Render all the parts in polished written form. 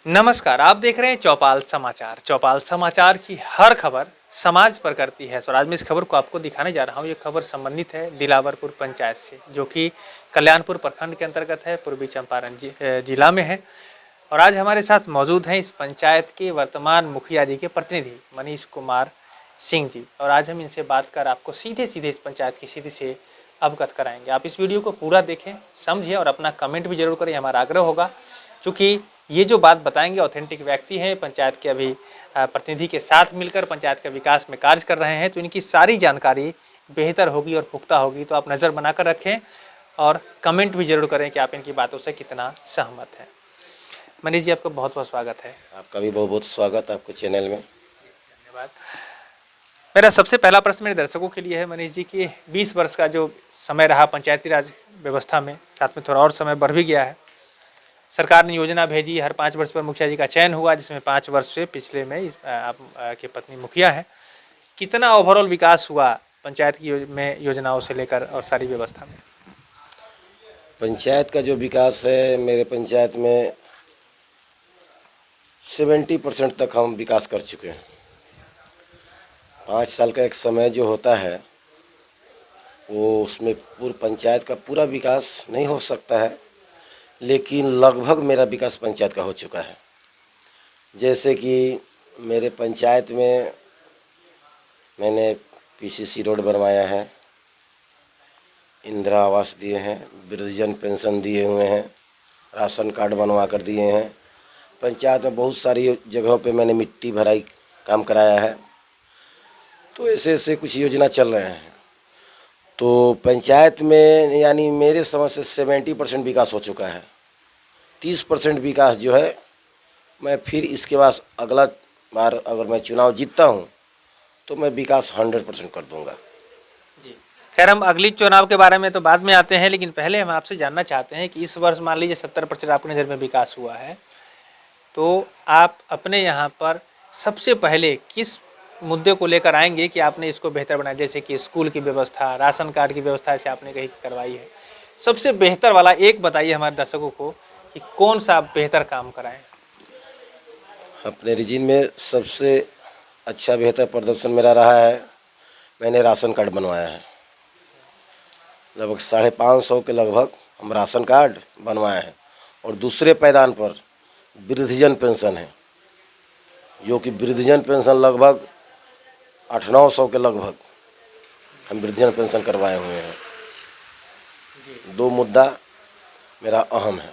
नमस्कार, आप देख रहे हैं चौपाल समाचार। चौपाल समाचार की हर खबर समाज पर करती है। और आज मैं इस खबर को आपको दिखाने जा रहा हूं। ये खबर संबंधित है दिलावरपुर पंचायत से, जो कि कल्याणपुर प्रखंड के अंतर्गत है, पूर्वी चंपारण जिला में है। और आज हमारे साथ मौजूद हैं इस पंचायत के वर्तमान मुखिया जी के प्रतिनिधि मनीष कुमार सिंह जी। और आज हम इनसे बात कर आपको सीधे सीधे इस पंचायत की स्थिति से अवगत कराएंगे। आप इस वीडियो को पूरा देखें, समझें और अपना कमेंट भी जरूर करें, हमारा आग्रह होगा। क्योंकि ये जो बात बताएंगे ऑथेंटिक व्यक्ति हैं, पंचायत के अभी प्रतिनिधि के साथ मिलकर पंचायत के विकास में कार्य कर रहे हैं, तो इनकी सारी जानकारी बेहतर होगी और पुख्ता होगी। तो आप नज़र बनाकर रखें और कमेंट भी जरूर करें कि आप इनकी बातों से कितना सहमत हैं। मनीष जी, आपका बहुत बहुत स्वागत है। आपका भी बहुत बहुत स्वागत आपको चैनल में। धन्यवाद। मेरा सबसे पहला प्रश्न मेरे दर्शकों के लिए है मनीष जी कि 20 वर्ष का जो समय रहा पंचायती राज व्यवस्था में, साथ में थोड़ा और समय बढ़ भी गया है। सरकार ने योजना भेजी, हर 5 वर्ष पर मुखिया जी का चयन हुआ, जिसमें 5 वर्ष से पिछले में आप के पत्नी मुखिया है। कितना ओवरऑल विकास हुआ पंचायत की में योजनाओं से लेकर और सारी व्यवस्था में? पंचायत का जो विकास है, मेरे पंचायत में 70% तक हम विकास कर चुके हैं। 5 साल का एक समय जो होता है, वो उसमें पूरी पंचायत का पूरा विकास नहीं हो सकता है, लेकिन लगभग मेरा विकास पंचायत का हो चुका है। जैसे कि मेरे पंचायत में मैंने पीसीसी रोड बनवाया है, इंदिरा आवास दिए हैं, वृद्धजन पेंशन दिए हुए हैं, राशन कार्ड बनवा कर दिए हैं। पंचायत में बहुत सारी जगहों पे मैंने मिट्टी भराई काम कराया है। तो ऐसे ऐसे कुछ योजना चल रहे हैं। तो पंचायत में यानी मेरे समझ से 70% विकास हो चुका है। 30% विकास जो है, मैं फिर इसके बाद अगला बार अगर मैं चुनाव जीतता हूँ तो मैं विकास 100% कर दूंगा। खैर, हम अगली चुनाव के बारे में तो बाद में आते हैं, लेकिन पहले हम आपसे जानना चाहते हैं कि इस वर्ष मान लीजिए 70% आपके नज़र में विकास हुआ है, तो आप अपने यहाँ पर सबसे पहले किस मुद्दे को लेकर आएंगे कि आपने इसको बेहतर बनाया? जैसे कि स्कूल की व्यवस्था, राशन कार्ड की व्यवस्था ऐसे आपने कहीं करवाई है। सबसे बेहतर वाला एक बताइए हमारे दर्शकों को कि कौन सा आप बेहतर काम कराएं। अपने रीजन में सबसे अच्छा बेहतर प्रदर्शन मेरा रहा है, मैंने राशन कार्ड बनवाया है। लगभग 550 के लगभग हम राशन कार्ड बनवाए हैं। और दूसरे पैदान पर वृद्धजन पेंशन है, जो कि वृद्धजन पेंशन लगभग 800-900 के लगभग हम वृद्धजन पेंशन करवाए हुए हैं। 2 मुद्दा मेरा अहम है।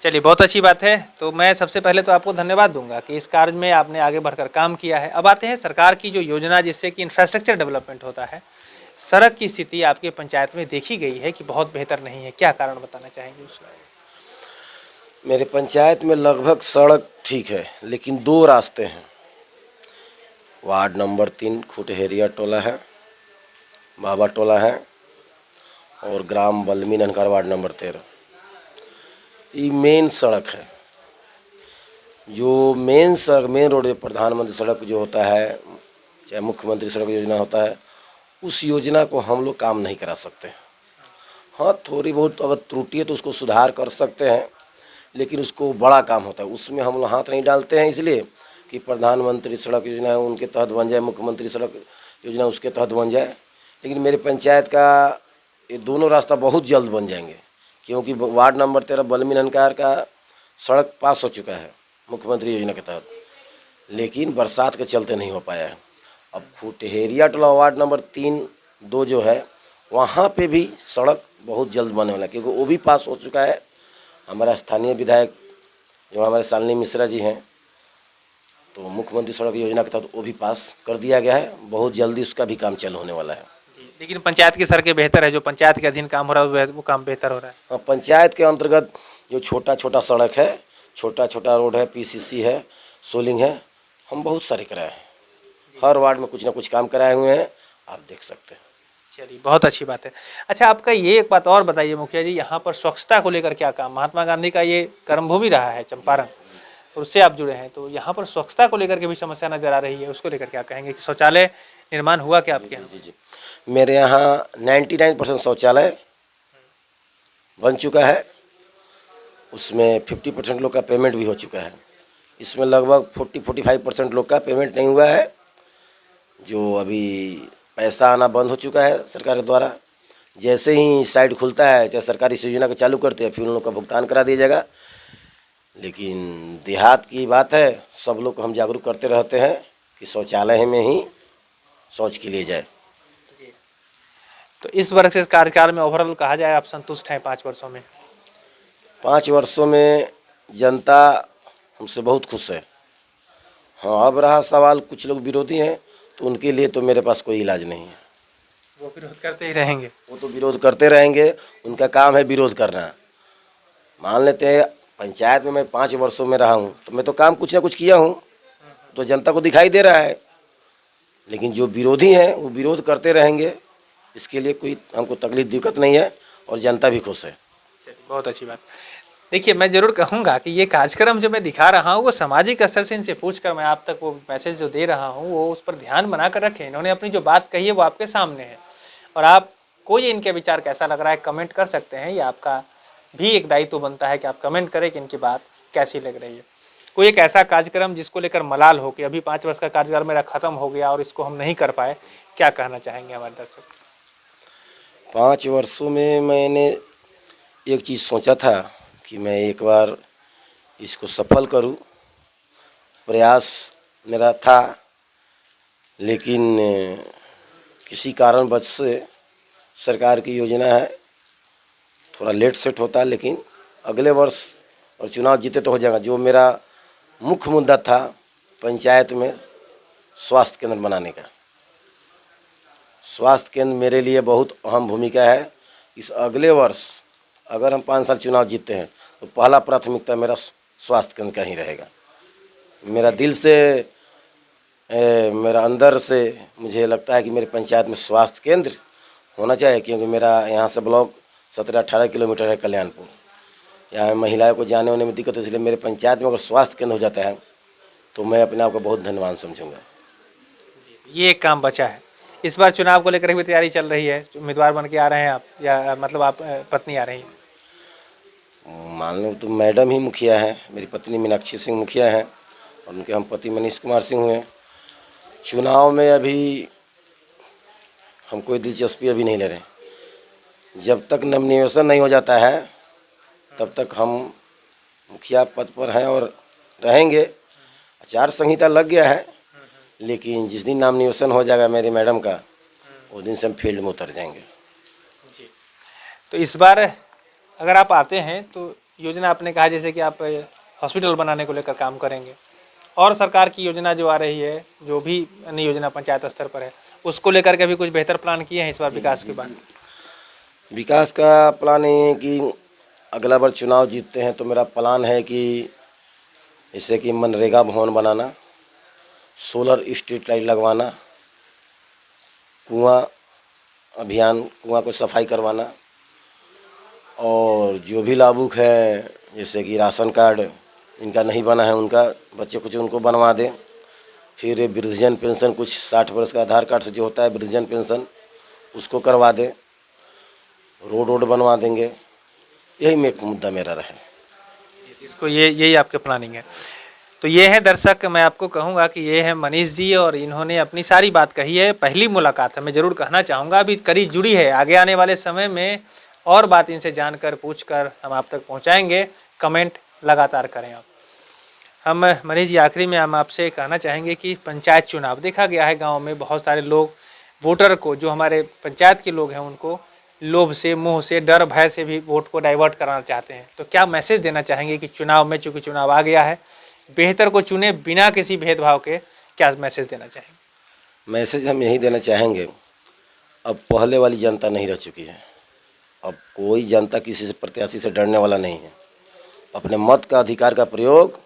चलिए, बहुत अच्छी बात है। तो मैं सबसे पहले तो आपको धन्यवाद दूंगा कि इस कार्य में आपने आगे बढ़कर काम किया है। अब आते हैं सरकार की जो योजना जिससे कि इंफ्रास्ट्रक्चर डेवलपमेंट होता है। सड़क की स्थिति आपके पंचायत में देखी गई है कि बहुत बेहतर नहीं है, क्या कारण बताना चाहेंगे उसका? मेरे पंचायत में लगभग सड़क ठीक है, लेकिन 2 रास्ते हैं। वार्ड नंबर 3 खुटहेरिया टोला है, बाबा टोला है, और ग्राम बल्मी ननकार वार्ड नंबर 13। ये मेन सड़क है। जो मेन सड़क, मेन रोड, प्रधानमंत्री सड़क जो होता है, चाहे मुख्यमंत्री सड़क योजना होता है, उस योजना को हम लोग काम नहीं करा सकते। हाँ, थोड़ी बहुत अगर त्रुटि है तो उसको सुधार कर सकते हैं, लेकिन उसको बड़ा काम होता है, उसमें हम लोग हाथ नहीं डालते हैं। इसलिए कि प्रधानमंत्री सड़क योजना है उनके तहत बन जाए, मुख्यमंत्री सड़क योजना उसके तहत बन जाए। लेकिन मेरे पंचायत का ये दोनों रास्ता बहुत जल्द बन जाएंगे, क्योंकि वार्ड नंबर 13 बल्मी ननकार का सड़क पास हो चुका है मुख्यमंत्री योजना के तहत, लेकिन बरसात के चलते नहीं हो पाया है। अब खुटहेरिया टोला वार्ड नंबर 3-2 जो है, वहाँ पे भी सड़क बहुत जल्द बनने वाला है, क्योंकि वो भी पास हो चुका है। हमारा स्थानीय विधायक जो हमारे शालिनी मिश्रा जी हैं, तो मुख्यमंत्री सड़क योजना के तहत वो भी पास कर दिया गया है। बहुत जल्दी उसका भी काम चालू होने वाला है। लेकिन पंचायत की सड़कें बेहतर है, जो पंचायत के अधीन काम हो रहा है वो काम बेहतर हो रहा है। हाँ, पंचायत के अंतर्गत जो छोटा छोटा सड़क है, छोटा छोटा रोड है, पीसीसी है, सोलिंग है, हम बहुत सारे कराए हैं। हर वार्ड में कुछ ना कुछ काम कराए हुए हैं, आप देख सकते हैं। चलिए, बहुत अच्छी बात है। अच्छा, आपका ये एक बात और बताइए मुखिया जी, यहाँ पर स्वच्छता को लेकर क्या काम? महात्मा गांधी का ये कर्मभूमि रहा है चंपारण, तो उससे आप जुड़े हैं, तो यहाँ पर स्वच्छता को लेकर के भी समस्या नजर आ रही है, उसको लेकर क्या कहेंगे? कि शौचालय निर्माण हुआ क्या आपके यहाँ? जी, मेरे यहाँ 99% शौचालय बन चुका है। उसमें 50% लोग का पेमेंट भी हो चुका है। इसमें लगभग 40-45% लोग का पेमेंट नहीं हुआ है, जो अभी पैसा आना बंद हो चुका है सरकार के द्वारा। जैसे ही साइट खुलता है, चाहे सरकारी इस योजना को चालू करते हैं, फिर उन लोग का भुगतान करा दिया जाएगा। लेकिन देहात की बात है, सब लोग को हम जागरूक करते रहते हैं कि शौचालय में ही शौच के लिए जाए। तो इस वर्ष के कार्यकाल में ओवरऑल कहा जाए आप संतुष्ट हैं 5 वर्षों में? 5 वर्षों में जनता हमसे बहुत खुश है। हाँ, अब रहा सवाल, कुछ लोग विरोधी हैं, तो उनके लिए तो मेरे पास कोई इलाज नहीं है। वो विरोध करते ही रहेंगे। वो तो विरोध करते रहेंगे, उनका काम है विरोध करना। मान लेते हैं पंचायत में मैं 5 वर्षों में रहा हूँ, तो मैं तो काम कुछ ना कुछ किया हूँ, तो जनता को दिखाई दे रहा है। लेकिन जो विरोधी हैं वो विरोध करते रहेंगे, इसके लिए कोई हमको तकलीफ दिक्कत नहीं है, और जनता भी खुश है। चलिए, बहुत अच्छी बात। देखिए, मैं ज़रूर कहूँगा कि ये कार्यक्रम जो मैं दिखा रहा हूँ वो सामाजिक असर से इनसे पूछकर मैं आप तक वो मैसेज जो दे रहा हूँ वो उस पर ध्यान बनाकर रखें। इन्होंने अपनी जो बात कही है वो आपके सामने है, और आपको ये इनके विचार कैसा लग रहा है कमेंट कर सकते हैं। ये आपका भी एक दायित्व बनता है कि आप कमेंट करें कि इनकी बात कैसी लग रही है। कोई एक ऐसा कार्यक्रम जिसको लेकर मलाल हो कि अभी 5 वर्ष का कार्यकाल मेरा ख़त्म हो गया और इसको हम नहीं कर पाए, क्या कहना चाहेंगे हमारे दर्शक? 5 वर्षों में मैंने एक चीज़ सोचा था कि मैं एक बार इसको सफल करूं, प्रयास मेरा था, लेकिन किसी कारणवश से सरकार की योजना है, थोड़ा लेट सेट होता है, लेकिन अगले वर्ष और चुनाव जीते तो हो जाएगा। जो मेरा मुख्य मुद्दा था पंचायत में स्वास्थ्य केंद्र बनाने का, स्वास्थ्य केंद्र मेरे लिए बहुत अहम भूमिका है। इस अगले वर्ष अगर हम 5 साल चुनाव जीतते हैं तो पहला प्राथमिकता मेरा स्वास्थ्य केंद्र का ही रहेगा। मेरा दिल से मेरा अंदर से मुझे लगता है कि मेरे पंचायत में स्वास्थ्य केंद्र होना चाहिए, क्योंकि मेरा यहाँ से ब्लॉक 17-18 किलोमीटर है कल्याणपुर। यहाँ महिलाओं को जाने होने में दिक्कत है, इसलिए मेरे पंचायत में अगर स्वास्थ्य केंद्र हो जाता है तो मैं अपने आप को बहुत धन्यवान समझूंगा। ये एक काम बचा है। इस बार चुनाव को लेकर भी तैयारी चल रही है, उम्मीदवार बन के आ रहे हैं आप, या मतलब आप पत्नी आ रही हैं? मान लो तो मैडम ही मुखिया हैं, मेरी पत्नी मीनाक्षी सिंह मुखिया हैं, और उनके हम पति मनीष कुमार सिंह हुए। चुनाव में अभी हम कोई दिलचस्पी अभी नहीं ले रहे। जब तक नवनिवेशन नहीं हो जाता है तब तक हम मुखिया पद पर हैं और रहेंगे। आचार संहिता लग गया है, लेकिन जिस दिन नाम निवेशन हो जाएगा मेरी मैडम का, उस दिन से हम फील्ड में उतर जाएंगे। जी। तो इस बार अगर आप आते हैं तो योजना आपने कहा जैसे कि आप हॉस्पिटल बनाने को लेकर काम करेंगे, और सरकार की योजना जो आ रही है, जो भी अन्य योजना पंचायत स्तर पर है, उसको लेकर के भी कुछ बेहतर प्लान किए हैं इस बार विकास के बाद? विकास का प्लान ये है कि अगला बार चुनाव जीतते हैं तो मेरा प्लान है कि जैसे कि मनरेगा भवन बनाना, सोलर स्ट्रीट लाइट लगवाना, कुआं अभियान, कुआं को सफाई करवाना, और जो भी लाभुक है जैसे कि राशन कार्ड इनका नहीं बना है उनका बच्चे कुछ उनको बनवा दें। फिर वृद्धजन पेंशन, कुछ 60 वर्ष का आधार कार्ड से जो होता है वृद्धजन पेंशन, उसको करवा दें, रोड बनवा देंगे। यही एक मुद्दा मेरा रहे। इसको यही आपके प्लानिंग है। तो ये है दर्शक, मैं आपको कहूँगा कि ये है मनीष जी, और इन्होंने अपनी सारी बात कही है। पहली मुलाकात है, मैं ज़रूर कहना चाहूँगा, अभी कड़ी जुड़ी है। आगे आने वाले समय में और बात इनसे जानकर पूछकर हम आप तक पहुँचाएंगे। कमेंट लगातार करें आप। हम मनीष जी, आखिरी में हम आपसे कहना चाहेंगे कि पंचायत चुनाव देखा गया है, गाँव में बहुत सारे लोग वोटर को, जो हमारे पंचायत के लोग हैं, उनको लोभ से, मोह से, डर भय से भी वोट को डाइवर्ट कराना चाहते हैं। तो क्या मैसेज देना चाहेंगे कि चुनाव में, चूँकि चुनाव आ गया है, बेहतर को चुने बिना किसी भेदभाव के, क्या मैसेज देना चाहेंगे? मैसेज हम यही देना चाहेंगे, अब पहले वाली जनता नहीं रह चुकी है। अब कोई जनता किसी से प्रत्याशी से डरने वाला नहीं है। अपने मत का अधिकार का प्रयोग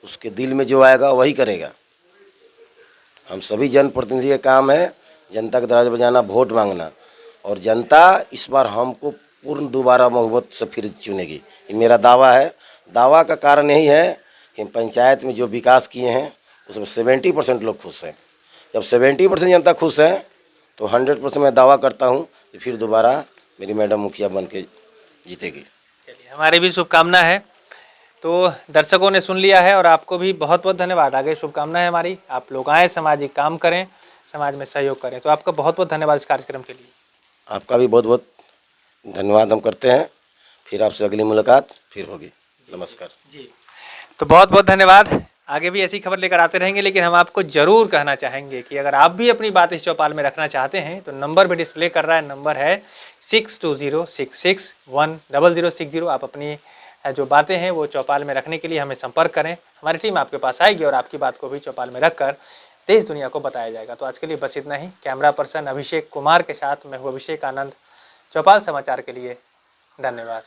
उसके दिल में जो आएगा वही करेगा। हम सभी जनप्रतिनिधि का काम है जनता के दरवाजे बजाना, वोट मांगना, और जनता इस बार हमको पूर्ण दोबारा मोहब्बत से फिर चुनेगी, ये मेरा दावा है। दावा का कारण यही है कि पंचायत में जो विकास किए हैं उसमें 70% लोग खुश हैं। जब 70% जनता खुश है तो 100% मैं दावा करता हूँ कि फिर दोबारा मेरी मैडम मुखिया बन के जीतेगी। चलिए, हमारी भी शुभकामना है तो दर्शकों ने सुन लिया है और आपको भी बहुत बहुत धन्यवाद। आगे शुभकामनाएं है हमारी, आप लोग आएँ, सामाजिक काम करें, समाज में सहयोग करें। तो आपका बहुत बहुत धन्यवाद इस कार्यक्रम के लिए। आपका भी बहुत बहुत धन्यवाद हम करते हैं। फिर आपसे अगली मुलाकात फिर होगी। नमस्कार जी, तो बहुत बहुत धन्यवाद। आगे भी ऐसी खबर लेकर आते रहेंगे, लेकिन हम आपको जरूर कहना चाहेंगे कि अगर आप भी अपनी बात इस चौपाल में रखना चाहते हैं तो नंबर भी डिस्प्ले कर रहा है, नंबर है 6206610060। आप अपनी जो बातें हैं वो चौपाल में रखने के लिए हमें संपर्क करें, हमारी टीम आपके पास आएगी और आपकी बात को भी चौपाल में रखकर देश दुनिया को बताया जाएगा। तो आज के लिए बस इतना ही। कैमरा पर्सन अभिषेक कुमार के साथ मैं हूँ अभिषेक आनंद, चौपाल समाचार के लिए धन्यवाद।